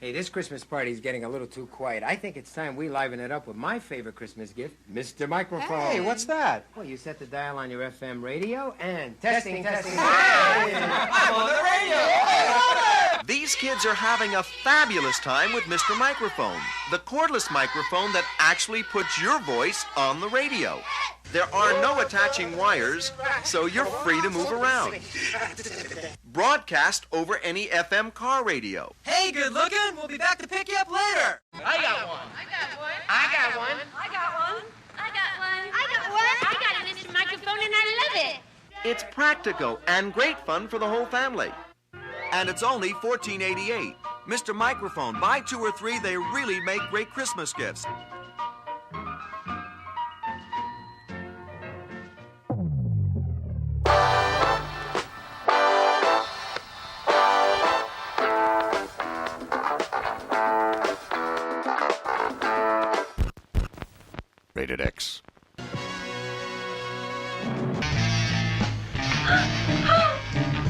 Hey, this Christmas party is getting a little too quiet. I think it's time we liven it up with my favorite Christmas gift, Mr. Microphone. Hey, what's that? Well, you set the dial on your FM radio and testing. Hey, I'm on the radio! These kids are having a fabulous time with Mr. Microphone, the cordless microphone that actually puts your voice on the radio. There are no attaching wires, so you're free to move around. Broadcast over any FM car radio. Hey, good looking. We'll be back to pick you up later. I got one. I got one. I got a Mr. Microphone and I love it. It's practical and great fun for the whole family. And it's only $14.88. Mr. Microphone, buy 2 or 3, they really make great Christmas gifts. Rated X.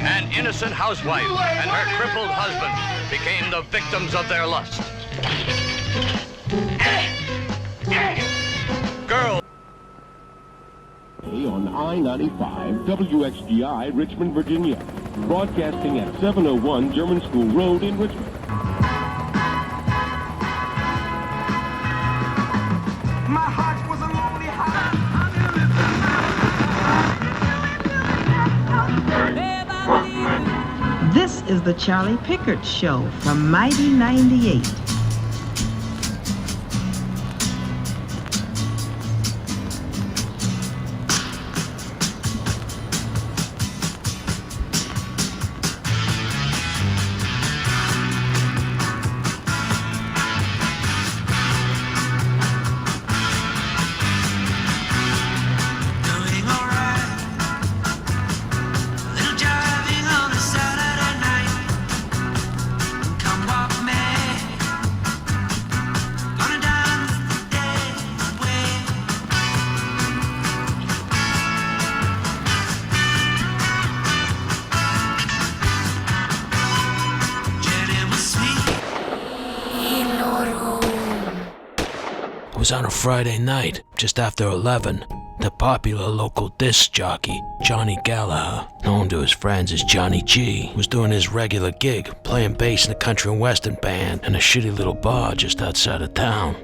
An innocent housewife and her crippled husband became the victims of their lust. Girl. On I-95, WXGI, Richmond, Virginia. Broadcasting at 701 German School Road in Richmond. My heart was a lonely heart. This is the Charlie Pickard Show from Mighty 98. It was on a Friday night, just after 11. The popular local disc jockey, Johnny Gallagher, known to his friends as Johnny G, was doing his regular gig, playing bass in a country and western band in a shitty little bar just outside of town.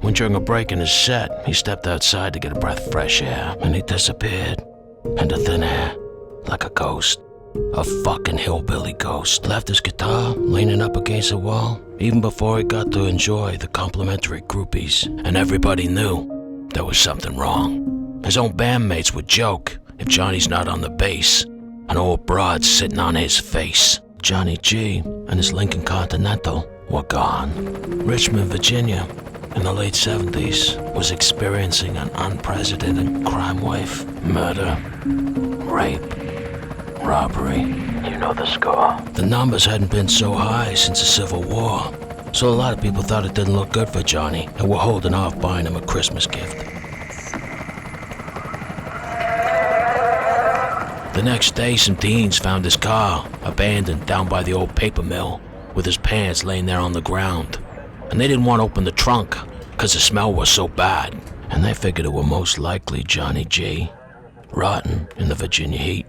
When during a break in his set, he stepped outside to get a breath of fresh air, and he disappeared into thin air, like a ghost. A fucking hillbilly ghost. Left his guitar leaning up against the wall, even before he got to enjoy the complimentary groupies, and everybody knew there was something wrong. His own bandmates would joke if Johnny's not on the bass, an old broad sitting on his face. Johnny G and his Lincoln Continental were gone. Richmond, Virginia, in the late 70s, was experiencing an unprecedented crime wave. Murder, rape, robbery. You know the score. The numbers hadn't been so high since the Civil War, so a lot of people thought it didn't look good for Johnny and were holding off buying him a Christmas gift. The next day, some teens found his car abandoned down by the old paper mill with his pants laying there on the ground. And they didn't want to open the trunk because the smell was so bad. And they figured it was most likely Johnny G, rotten in the Virginia heat,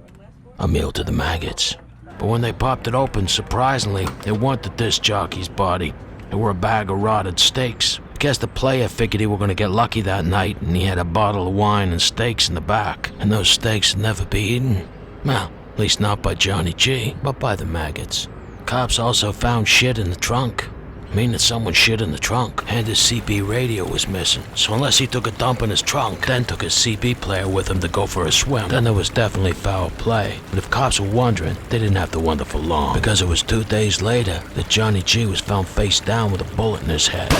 a meal to the maggots. But when they popped it open, surprisingly, it weren't the disc jockey's body. It were a bag of rotted steaks. I guess the player figured he were going to get lucky that night, and he had a bottle of wine and steaks in the back. And those steaks would never be eaten. Well, at least not by Johnny G, but by the maggots. Cops also found shit in the trunk. Meaning someone shit in the trunk, and his CB radio was missing. So unless he took a dump in his trunk, then took his CB player with him to go for a swim, then there was definitely foul play. But if cops were wondering, they didn't have to wonder for long, because it was 2 days later that Johnny G was found face down with a bullet in his head.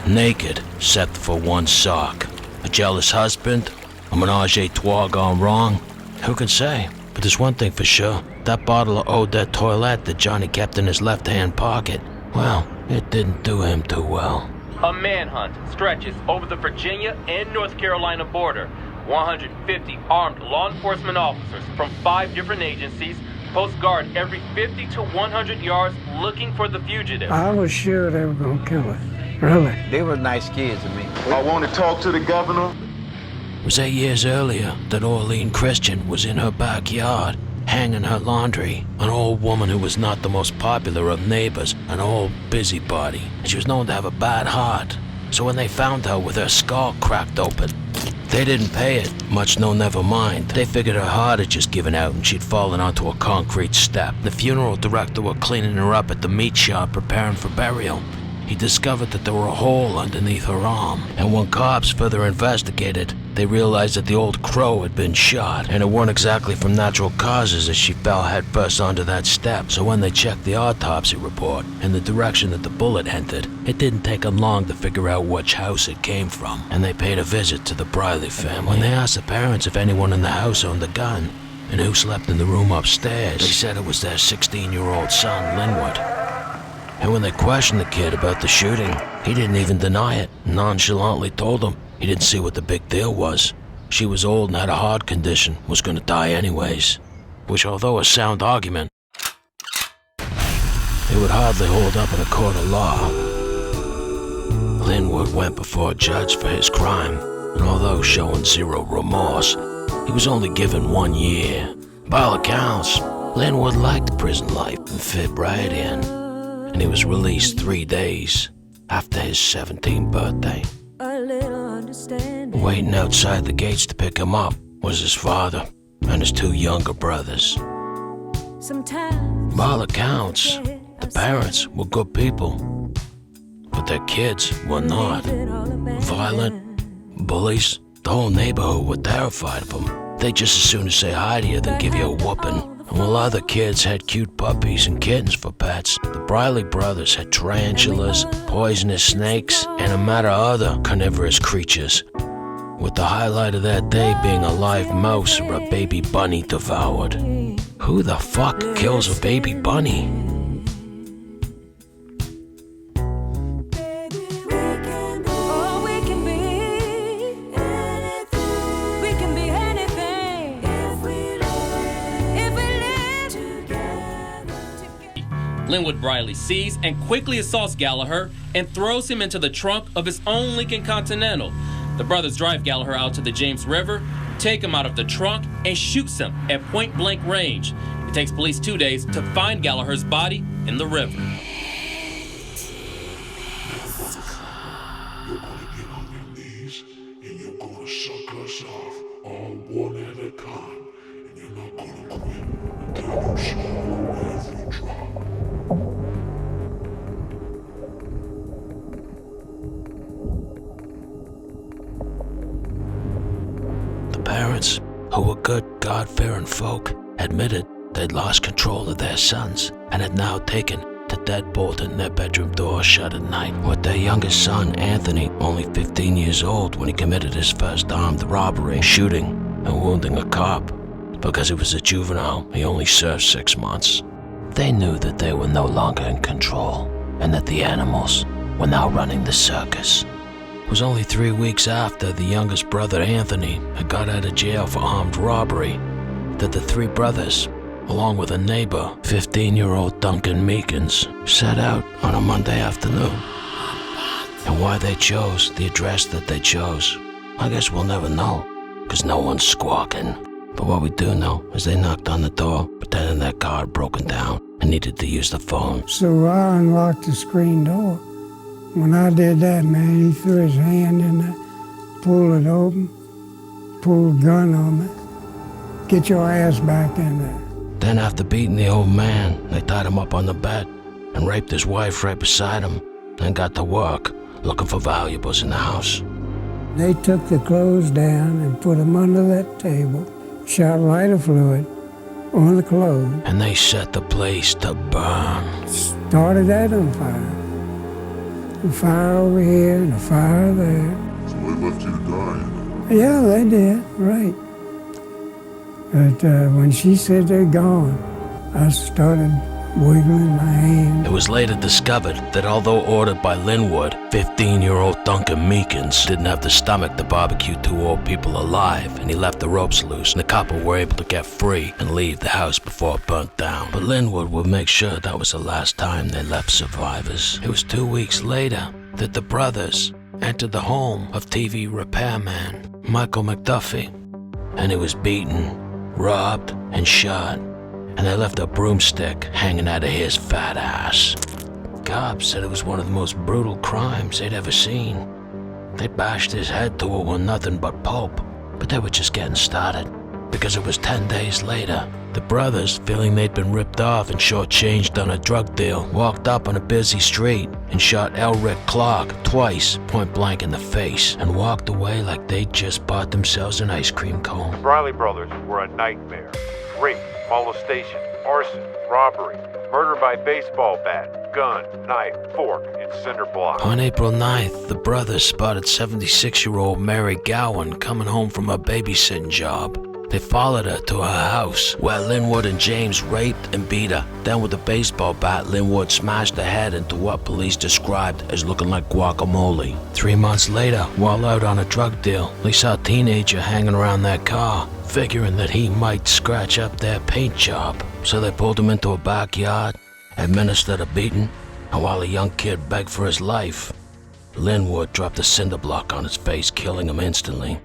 Naked, except for one sock. A jealous husband? A menage a trois gone wrong? Who can say? But there's one thing for sure. That bottle of eau de toilette that Johnny kept in his left-hand pocket, well, it didn't do him too well. A manhunt stretches over the Virginia and North Carolina border. 150 armed law enforcement officers from 5 different agencies Post guard every 50 to 100 yards looking for the fugitive. I was sure they were going to kill us. Really. They were nice kids to me. I want to talk to the governor. It was 8 years earlier that Orlean Christian was in her backyard, hanging her laundry. An old woman who was not the most popular of neighbors, an old busybody. And she was known to have a bad heart. So when they found her with her skull cracked open, they didn't pay it, much no never mind. They figured her heart had just given out and she'd fallen onto a concrete step. The funeral director was cleaning her up at the meat shop preparing for burial. He discovered that there were a hole underneath her arm, and when cops further investigated, they realized that the old crow had been shot, and it weren't exactly from natural causes as she fell headfirst onto that step. So when they checked the autopsy report and the direction that the bullet entered, it didn't take them long to figure out which house it came from, and they paid a visit to the Briley family. When they asked the parents if anyone in the house owned a gun, and who slept in the room upstairs, they said it was their 16-year-old son, Linwood. And when they questioned the kid about the shooting, he didn't even deny it, nonchalantly told them he didn't see what the big deal was. She was old and had a heart condition, was gonna die anyways. Which, although a sound argument, it would hardly hold up in a court of law. Linwood went before a judge for his crime, and although showing zero remorse, he was only given 1 year. By all accounts, Linwood liked prison life and fit right in. And he was released 3 days after his 17th birthday. Waiting outside the gates to pick him up was his father and his 2 younger brothers. By all accounts, the parents were good people, but their kids were not. Violent, bullies, the whole neighborhood were terrified of them. They'd just as soon as say hi to you than give you a whooping. And while other kids had cute puppies and kittens for pets, the Briley brothers had tarantulas, poisonous snakes, and a matter of other carnivorous creatures, with the highlight of that day being a live mouse or a baby bunny devoured. Who the fuck kills a baby bunny? Linwood Briley sees and quickly assaults Gallagher and throws him into the trunk of his own Lincoln Continental. The brothers drive Gallagher out to the James River, take him out of the trunk, and shoots him at point-blank range. It takes police 2 days to find Gallagher's body in the river. You're gonna get on your knees and you're gonna suck us off all one at a time, and you're not gonna quit until you swallow every drop. Parents, who were good, God-fearing folk, admitted they'd lost control of their sons and had now taken to deadbolting their bedroom door shut at night, with their youngest son, Anthony, only 15 years old when he committed his first armed robbery, shooting and wounding a cop. Because he was a juvenile, he only served 6 months. They knew that they were no longer in control and that the animals were now running the circus. It was only 3 weeks after the youngest brother, Anthony, had got out of jail for armed robbery that the 3 brothers, along with a neighbor, 15-year-old Duncan Meekins, set out on a Monday afternoon. And why they chose the address that they chose, I guess we'll never know, because no one's squawking. But what we do know is they knocked on the door, pretending their car had broken down and needed to use the phone. So I unlocked the screen door. When I did that, man, he threw his hand in there, pulled it open, pulled a gun on me. Get your ass back in there. Then after beating the old man, they tied him up on the bed and raped his wife right beside him, then got to work looking for valuables in the house. They took the clothes down and put them under that table, shot lighter fluid on the clothes. And they set the place to burn. Started that on fire. A fire over here and a fire there. So they left you to die? Yeah, they did, right. But when she said they're gone, I started wiggling my hand. It was later discovered that although ordered by Linwood, 15-year-old Duncan Meekins didn't have the stomach to barbecue 2 old people alive, and he left the ropes loose, and the couple were able to get free and leave the house before it burnt down. But Linwood would make sure that was the last time they left survivors. It was 2 weeks later that the brothers entered the home of TV repairman Michael McDuffie, and he was beaten, robbed, and shot, and they left a broomstick hanging out of his fat ass. Cops said it was one of the most brutal crimes they'd ever seen. They bashed his head till it was nothing but pulp, but they were just getting started, because it was 10 days later. The brothers, feeling they'd been ripped off and shortchanged on a drug deal, walked up on a busy street and shot Elric Clark twice, point blank in the face, and walked away like they'd just bought themselves an ice cream cone. The Briley brothers were a nightmare. Rape, molestation, arson, robbery, murder by baseball bat, gun, knife, fork, and cinder block. On April 9th, the brothers spotted 76-year-old Mary Gowan coming home from a babysitting job. They followed her to her house, where Linwood and James raped and beat her. Then with a baseball bat, Linwood smashed her head into what police described as looking like guacamole. 3 months later, while out on a drug deal, they saw a teenager hanging around their car, figuring that he might scratch up their paint job. So they pulled him into a backyard, administered a beating, and while the young kid begged for his life, Linwood dropped a cinder block on his face, killing him instantly.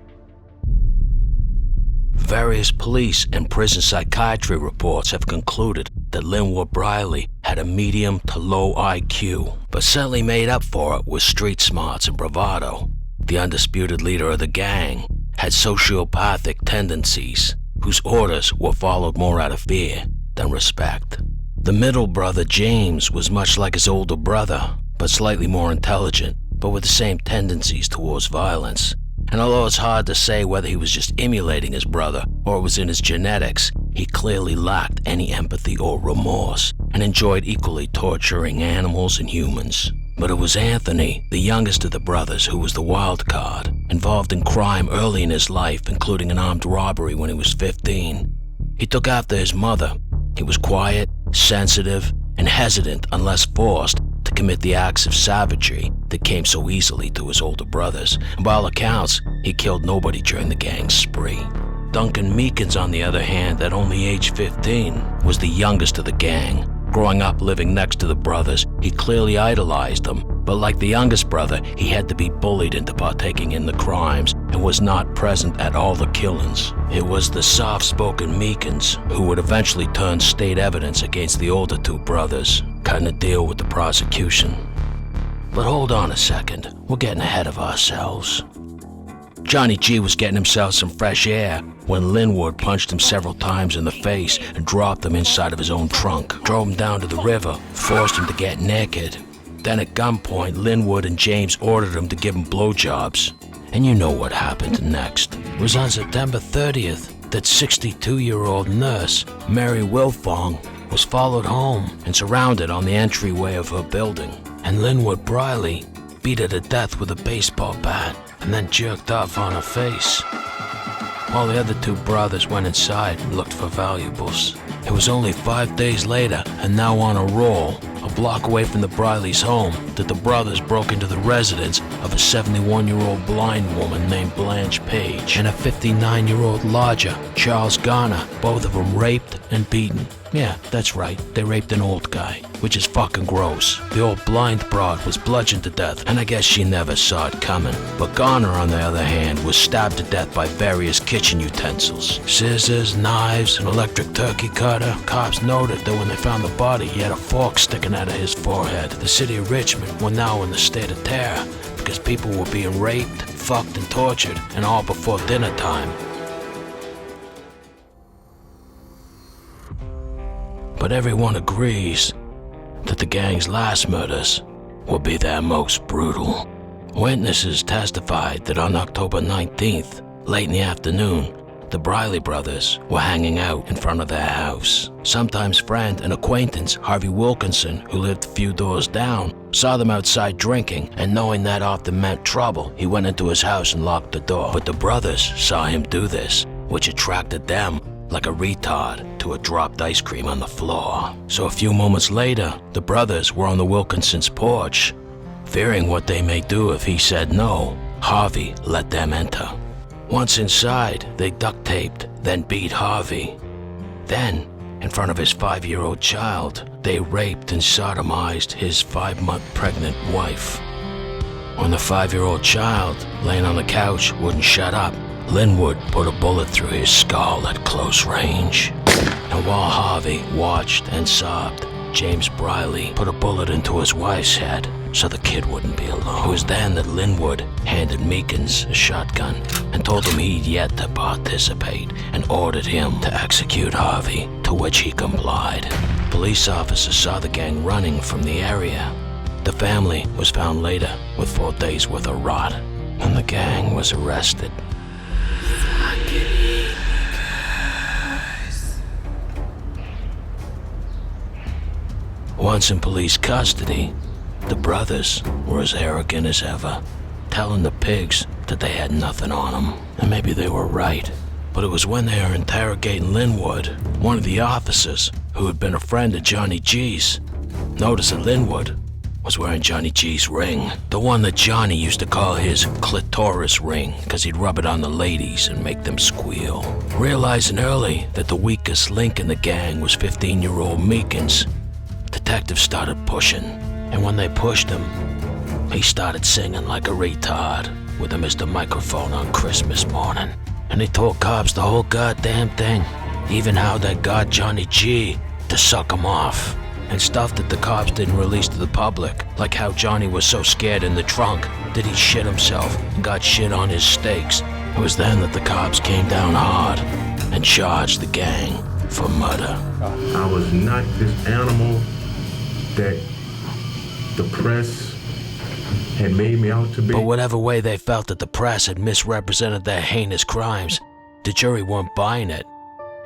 Various police and prison psychiatry reports have concluded that Linwood Briley had a medium to low IQ, but certainly made up for it with street smarts and bravado. The undisputed leader of the gang had sociopathic tendencies, whose orders were followed more out of fear than respect. The middle brother, James, was much like his older brother, but slightly more intelligent, but with the same tendencies towards violence. And although it's hard to say whether he was just emulating his brother or it was in his genetics, he clearly lacked any empathy or remorse and enjoyed equally torturing animals and humans. But it was Anthony, the youngest of the brothers, who was the wild card, involved in crime early in his life, including an armed robbery when he was 15. He took after his mother. He was quiet, sensitive, and hesitant unless forced to commit the acts of savagery that came so easily to his older brothers. And by all accounts, he killed nobody during the gang's spree. Duncan Meekins, on the other hand, at only age 15, was the youngest of the gang. Growing up living next to the brothers, he clearly idolized them, but like the youngest brother, he had to be bullied into partaking in the crimes and was not present at all the killings. It was the soft-spoken Meekins who would eventually turn state evidence against the older 2 brothers, cutting a deal with the prosecution. But hold on a second, we're getting ahead of ourselves. Johnny G was getting himself some fresh air when Linwood punched him several times in the face and dropped him inside of his own trunk, drove him down to the river, forced him to get naked. Then at gunpoint, Linwood and James ordered him to give him blowjobs. And you know what happened next. It was on September 30th that 62-year-old nurse Mary Wilfong was followed home and surrounded on the entryway of her building. And Linwood Briley beat her to death with a baseball bat and then jerked off on her face. While the other 2 brothers went inside and looked for valuables. It was only 5 days later, and now on a roll, a block away from the Brileys' home, that the brothers broke into the residence of a 71-year-old blind woman named Blanche Page and a 59-year-old lodger, Charles Garner, both of them raped and beaten. Yeah, that's right, they raped an old guy, which is fucking gross. The old blind broad was bludgeoned to death, and I guess she never saw it coming. But Garner, on the other hand, was stabbed to death by various kitchen utensils. Scissors, knives, an electric turkey cutter. Cops noted that when they found the body, he had a fork sticking out of his forehead. The city of Richmond were now in the state of terror, because people were being raped, fucked, and tortured, and all before dinner time. But everyone agrees that the gang's last murders will be their most brutal. Witnesses testified that on October 19th, late in the afternoon, the Briley brothers were hanging out in front of their house. Sometimes friend and acquaintance Harvey Wilkinson, who lived a few doors down, saw them outside drinking, and knowing that often meant trouble, he went into his house and locked the door. But the brothers saw him do this, which attracted them like a retard to a dropped ice cream on the floor. So a few moments later, the brothers were on the Wilkinsons' porch. Fearing what they may do if he said no, Harvey let them enter. Once inside, they duct taped, then beat Harvey. Then, in front of his 5-year-old child, they raped and sodomized his 5-month pregnant wife. When the 5-year-old child, laying on the couch, wouldn't shut up, Linwood put a bullet through his skull at close range. And while Harvey watched and sobbed, James Briley put a bullet into his wife's head so the kid wouldn't be alone. It was then that Linwood handed Meekins a shotgun and told him he'd yet to participate and ordered him to execute Harvey, to which he complied. Police officers saw the gang running from the area. The family was found later with 4 days worth of rot, and the gang was arrested. Once in police custody, the brothers were as arrogant as ever, telling the pigs that they had nothing on them. And maybe they were right. But it was when they were interrogating Linwood, one of the officers, who had been a friend of Johnny G's, noticed that Linwood was wearing Johnny G's ring. The one that Johnny used to call his clitoris ring, because he'd rub it on the ladies and make them squeal. Realizing early that the weakest link in the gang was 15-year-old Meekins, detectives started pushing. And when they pushed him, he started singing like a retard with a Mr. Microphone on Christmas morning. And he told cops the whole goddamn thing, even how they got Johnny G to suck him off. And stuff that the cops didn't release to the public, like how Johnny was so scared in the trunk that he shit himself and got shit on his steaks. It was then that the cops came down hard and charged the gang for murder. I was not this animal that the press had made me out to be. But whatever way they felt that the press had misrepresented their heinous crimes, the jury weren't buying it,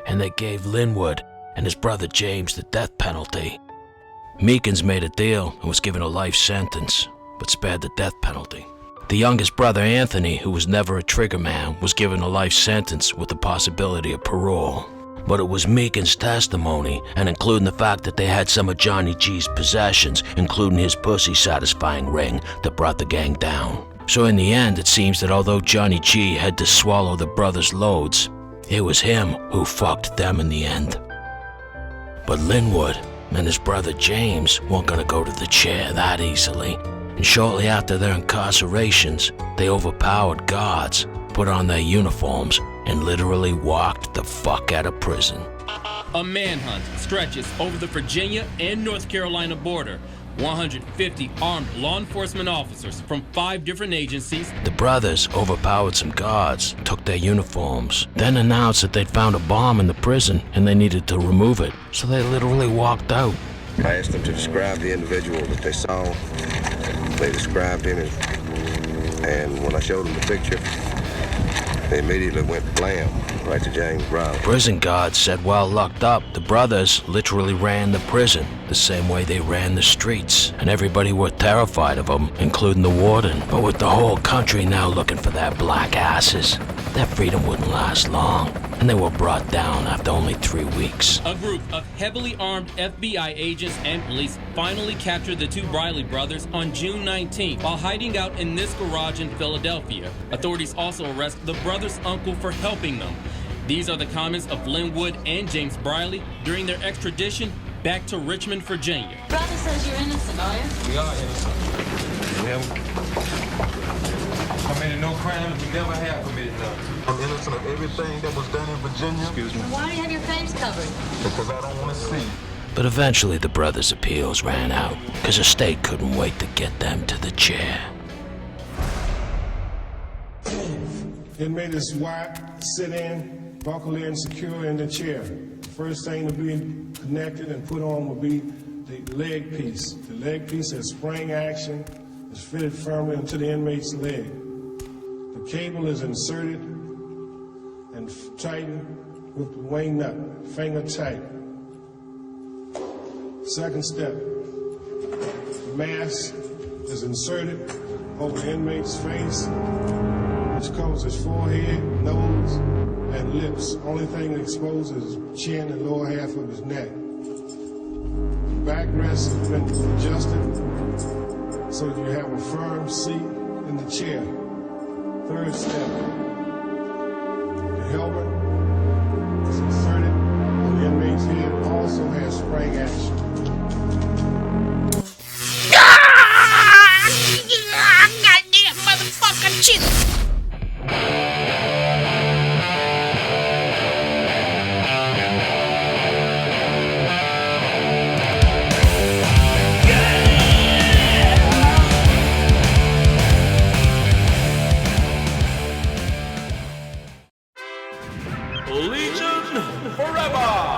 and they gave Linwood and his brother James the death penalty. Meekins made a deal and was given a life sentence, but spared the death penalty. The youngest brother, Anthony, who was never a trigger man, was given a life sentence with the possibility of parole. But it was Meekins' testimony, and including the fact that they had some of Johnny G's possessions, including his pussy-satisfying ring, that brought the gang down. So in the end, it seems that although Johnny G had to swallow the brothers' loads, it was him who fucked them in the end. But Linwood and his brother James weren't gonna go to the chair that easily. And shortly after their incarcerations, they overpowered guards, put on their uniforms, and literally walked the fuck out of prison. A manhunt stretches over the Virginia and North Carolina border. 150 armed law enforcement officers from 5 different agencies. The brothers overpowered some guards, took their uniforms, then announced that they'd found a bomb in the prison and they needed to remove it. So they literally walked out. I asked them to describe the individual that they saw. They described him, and when I showed them the picture, they immediately went blam right to James Briley. Prison guards said while locked up, the brothers literally ran the prison the same way they ran the streets, and everybody were terrified of them, including the warden. But with the whole country now looking for their black asses, their freedom wouldn't last long, and they were brought down after only 3 weeks. A group of heavily armed FBI agents and police finally captured the 2 Briley brothers on June 19th while hiding out in this garage in Philadelphia. Authorities also arrest the brothers' uncle for helping them. These are the comments of Linwood and James Briley during their extradition back to Richmond, Virginia. Brother says you're innocent, are you? We are innocent. We haven't committed no crimes. We never have committed none. I'm innocent of everything that was done in Virginia. Excuse me. Why do you have your face covered? Because I don't want to see. But eventually the brothers' appeals ran out, because the state couldn't wait to get them to the chair. Inmate is white, sit in, buckle in, secure in the chair. First thing to be connected and put on will be the leg piece. The leg piece has spring action, is fitted firmly into the inmate's leg. The cable is inserted and tightened with the wing nut, finger tight. Second step, the mask is inserted over the inmate's face, which covers his forehead, nose, and lips. Only thing exposed is his chin and lower half of his neck. Backrest has been adjusted so that you have a firm seat in the chair. Third step, the helmet is inserted on the inmate's head, also has spring action. Goddamn motherfucking shit. Legion forever!